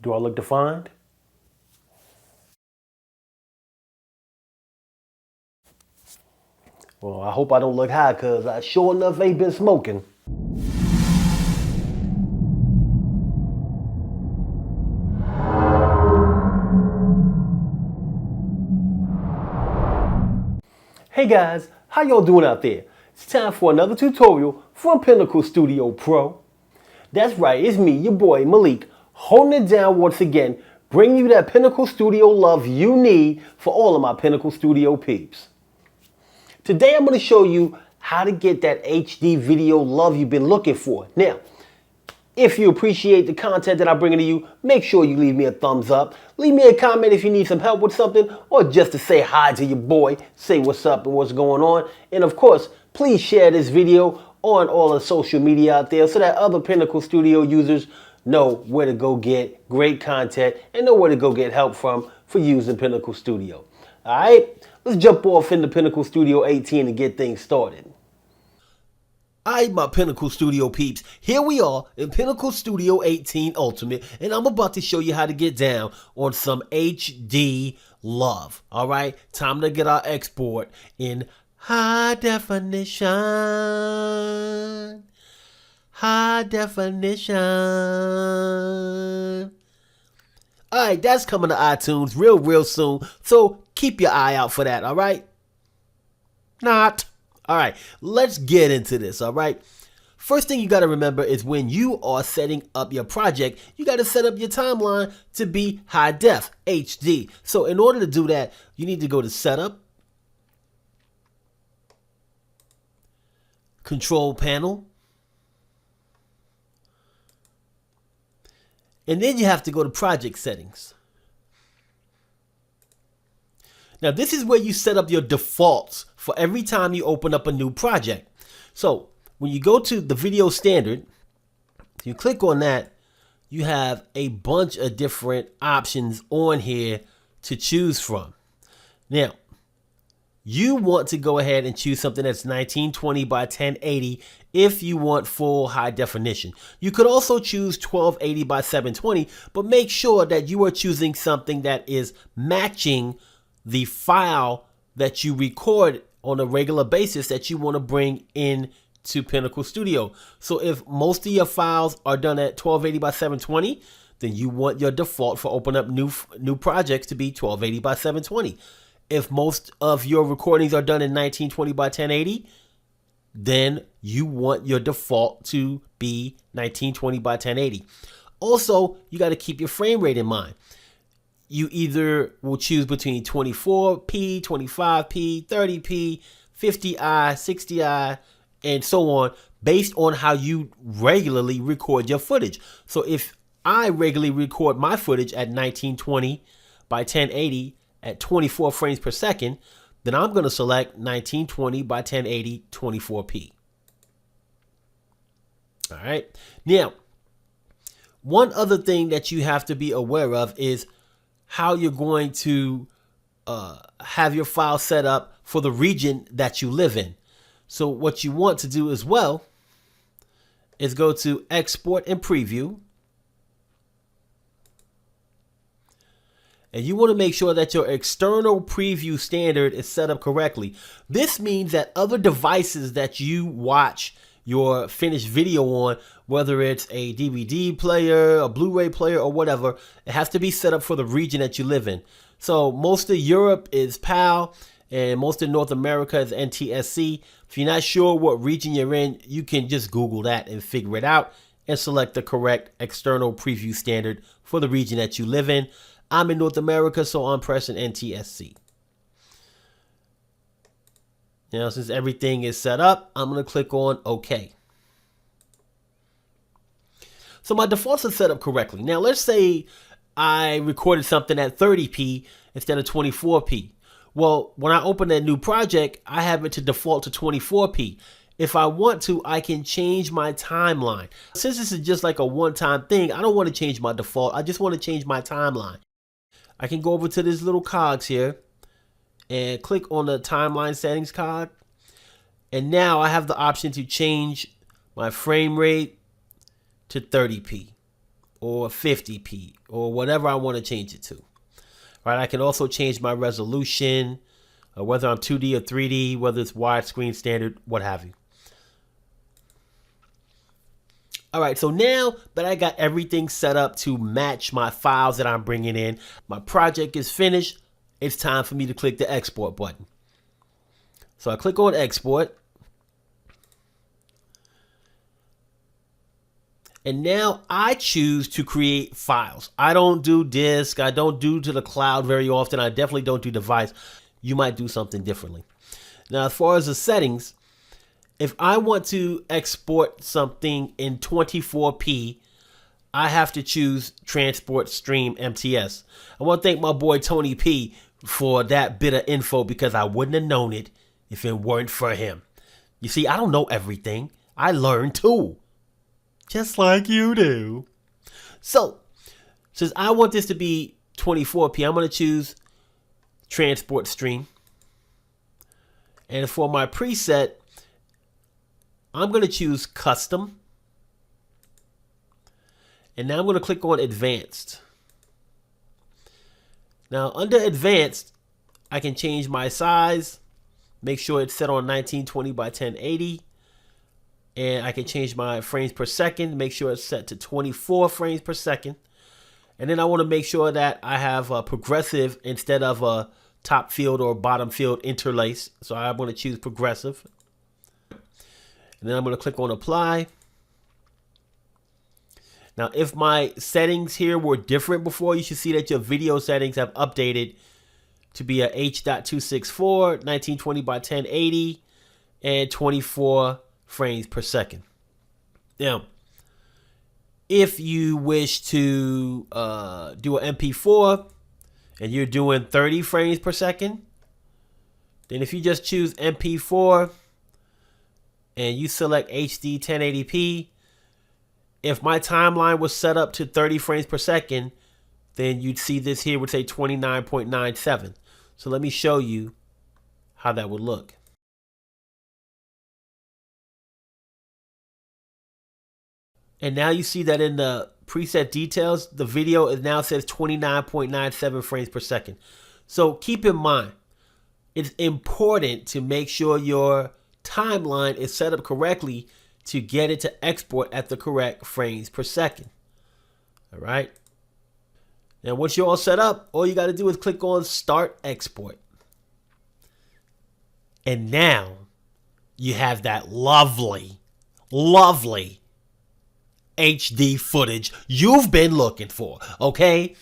Do I look defined? Well, I hope I don't look high, because I sure enough ain't been smoking. Hey guys, how y'all doing out there? It's time for another tutorial from Pinnacle Studio Pro. That's right, it's me, your boy Malik, holding it down once again, bringing you that Pinnacle Studio love you need for all of my Pinnacle Studio peeps. Today I'm going to show you how to get that HD video love you've been looking for. Now, if you appreciate the content that I'm bringing to you, make sure you leave me a thumbs up. Leave me a comment if you need some help with something, or just to say hi to your boy, say what's up and what's going on. And of course, please share this video on all the social media out there so that other Pinnacle Studio users know where to go get great content and know where to go get help from for using Pinnacle Studio. Alright, let's jump off into Pinnacle Studio 18 and get things started. Alright, my Pinnacle Studio peeps, here we are in Pinnacle Studio 18 Ultimate, and I'm about to show you how to get down on some HD love. Alright, time to get our export in high definition. High definition. Alright, that's coming to iTunes real soon, so keep your eye out for that, alright? Not. Alright, let's get into this, alright? First thing you got to remember is when you are setting up your project, you got to set up your timeline to be high def, HD. So in order to do that, you need to go to Setup, Control Panel, and then you have to go to Project Settings. Now this is where you set up your defaults for every time you open up a new project. So when you go to the video standard, you click on that, you have a bunch of different options on here to choose from. Now, you want to go ahead and choose something that's 1920 by 1080 if you want full high definition. You could also choose 1280 by 720, but make sure that you are choosing something that is matching the file that you record on a regular basis that you want to bring in to Pinnacle Studio. So if most of your files are done at 1280 by 720, then you want your default for open up new projects to be 1280 by 720. If most of your recordings are done in 1920 by 1080, then you want your default to be 1920 by 1080. Also, you got to keep your frame rate in mind. You either will choose between 24p, 25p, 30p, 50i, 60i, and so on, based on how you regularly record your footage. So if I regularly record my footage at 1920 by 1080 at 24 frames per second, then I'm going to select 1920 by 1080 24p. All right. Now, one other thing that you have to be aware of is how you're going to have your file set up for the region that you live in. So what you want to do as well is go to Export and Preview. And you want to make sure that your external preview standard is set up correctly. This means that other devices that you watch your finished video on, whether it's a DVD player, a Blu-ray player, or whatever, it has to be set up for the region that you live in. So most of Europe is PAL, and most of North America is NTSC. If you're not sure what region you're in, you can just Google that and figure it out and select the correct external preview standard for the region that you live in. I'm in North America, so I'm pressing NTSC. Now, since everything is set up, I'm going to click on OK. So my defaults are set up correctly. Now, let's say I recorded something at 30p instead of 24p. Well, when I open that new project, I have it to default to 24p. If I want to, I can change my timeline. Since this is just like a one-time thing, I don't want to change my default. I just want to change my timeline. I can go over to this little cogs here and click on the timeline settings cog. And now I have the option to change my frame rate to 30p. or 50p or whatever I want to change it to. Right? I can also change my resolution, whether I'm 2D or 3D, whether it's widescreen, standard, what have you. All right, so now that I got everything set up to match my files that I'm bringing in, my project is finished. It's time for me to click the export button. So I click on export. And now I choose to create files. I don't do disk. I don't do to the cloud very often. I definitely don't do device. You might do something differently. Now, as far as the settings, if I want to export something in 24p, I have to choose Transport Stream MTS. I want to thank my boy Tony P for that bit of info because I wouldn't have known it if it weren't for him. You see, I don't know everything. I learn too. Just like you do. So, since I want this to be 24p, I'm going to choose Transport Stream. And for my preset, I'm going to choose Custom. And now I'm going to click on Advanced. Now, under Advanced, I can change my size. Make sure it's set on 1920 by 1080. And I can change my frames per second. Make sure it's set to 24 frames per second. And then I want to make sure that I have a progressive instead of a top field or bottom field interlace. So I'm going to choose progressive. And then I'm going to click on apply. Now, if my settings here were different before, you should see that your video settings have updated to be a H.264, 1920 by 1080, and 24 frames per second. Now, if you wish to do an MP4 and you're doing 30 frames per second, then if you just choose MP4 and you select HD 1080p, if my timeline was set up to 30 frames per second, then you'd see this here would say 29.97. So let me show you how that would look. And now you see that in the preset details, the video is now says 29.97 frames per second. So keep in mind, it's important to make sure your timeline is set up correctly to get it to export at the correct frames per second. All right. Now, once you're all set up, all you got to do is click on Start Export. And now you have that lovely, lovely HD footage you've been looking for, okay?